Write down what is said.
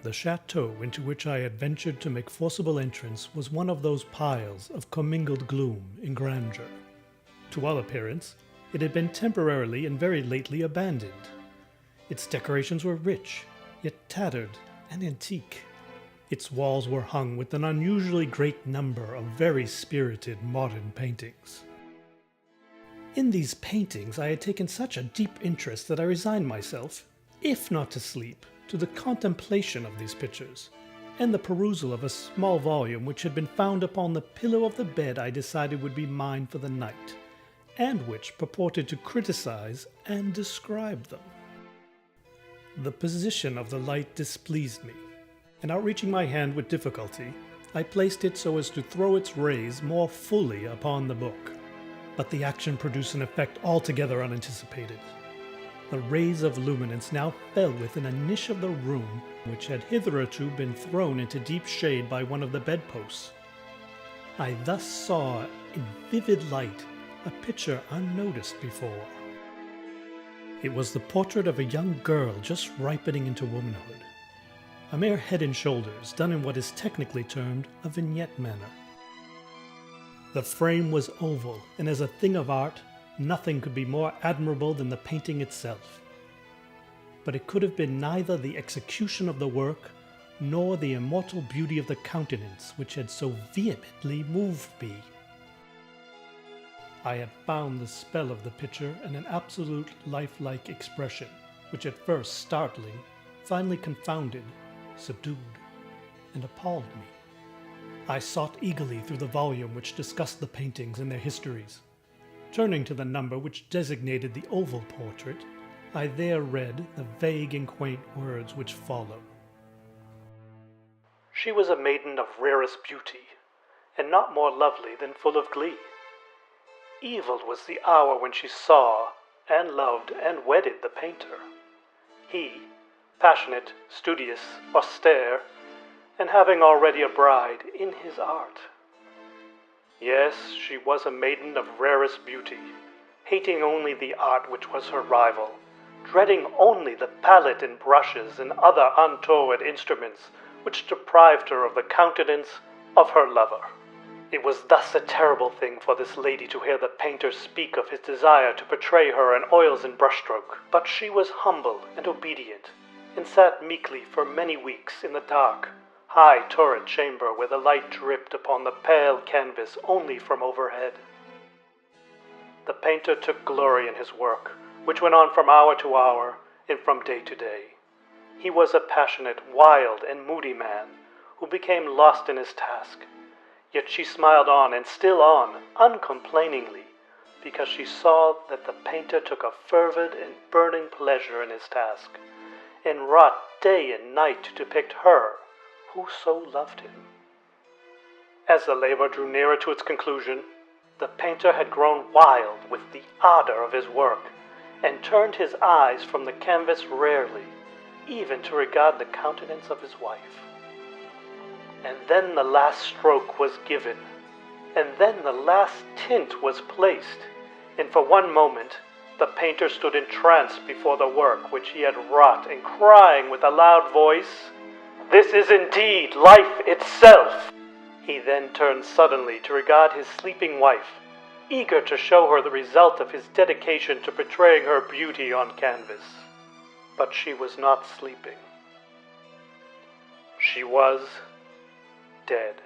The chateau into which I had ventured to make forcible entrance was one of those piles of commingled gloom and grandeur. To all appearance, it had been temporarily and very lately abandoned. Its decorations were rich, yet tattered and antique. Its walls were hung with an unusually great number of very spirited modern paintings. In these paintings I had taken such a deep interest that I resigned myself, if not to sleep, to the contemplation of these pictures, and the perusal of a small volume which had been found upon the pillow of the bed I decided would be mine for the night, and which purported to criticize and describe them. The position of the light displeased me, and outreaching my hand with difficulty, I placed it so as to throw its rays more fully upon the book. But the action produced an effect altogether unanticipated. The rays of luminance now fell within a niche of the room which had hitherto been thrown into deep shade by one of the bedposts. I thus saw in vivid light a picture unnoticed before. It was the portrait of a young girl just ripening into womanhood. A mere head and shoulders, done in what is technically termed a vignette manner. The frame was oval, and as a thing of art, nothing could be more admirable than the painting itself. But it could have been neither the execution of the work, nor the immortal beauty of the countenance which had so vehemently moved me. I had found the spell of the picture in an absolute lifelike expression, which at first startling, finally confounded, subdued, and appalled me. I sought eagerly through the volume which discussed the paintings and their histories. Turning to the number which designated the oval portrait, I there read the vague and quaint words which follow. She was a maiden of rarest beauty, and not more lovely than full of glee. Evil was the hour when she saw, and loved, and wedded the painter. He, passionate, studious, austere, and having already a bride in his art. Yes, she was a maiden of rarest beauty, hating only the art which was her rival, dreading only the palette and brushes and other untoward instruments which deprived her of the countenance of her lover. It was thus a terrible thing for this lady to hear the painter speak of his desire to portray her in oils and brushstroke, but she was humble and obedient, and sat meekly for many weeks in the dark, high turret chamber where the light dripped upon the pale canvas only from overhead. The painter took glory in his work, which went on from hour to hour and from day to day. He was a passionate, wild, and moody man who became lost in his task. Yet she smiled on and still on, uncomplainingly, because she saw that the painter took a fervid and burning pleasure in his task, and wrought day and night to depict her who so loved him. As the labor drew nearer to its conclusion, the painter had grown wild with the ardor of his work, and turned his eyes from the canvas rarely, even to regard the countenance of his wife. And then the last stroke was given, and then the last tint was placed, and for one moment the painter stood entranced before the work which he had wrought, and crying with a loud voice, "This is indeed life itself!" He then turned suddenly to regard his sleeping wife, eager to show her the result of his dedication to portraying her beauty on canvas. But she was not sleeping. She was dead.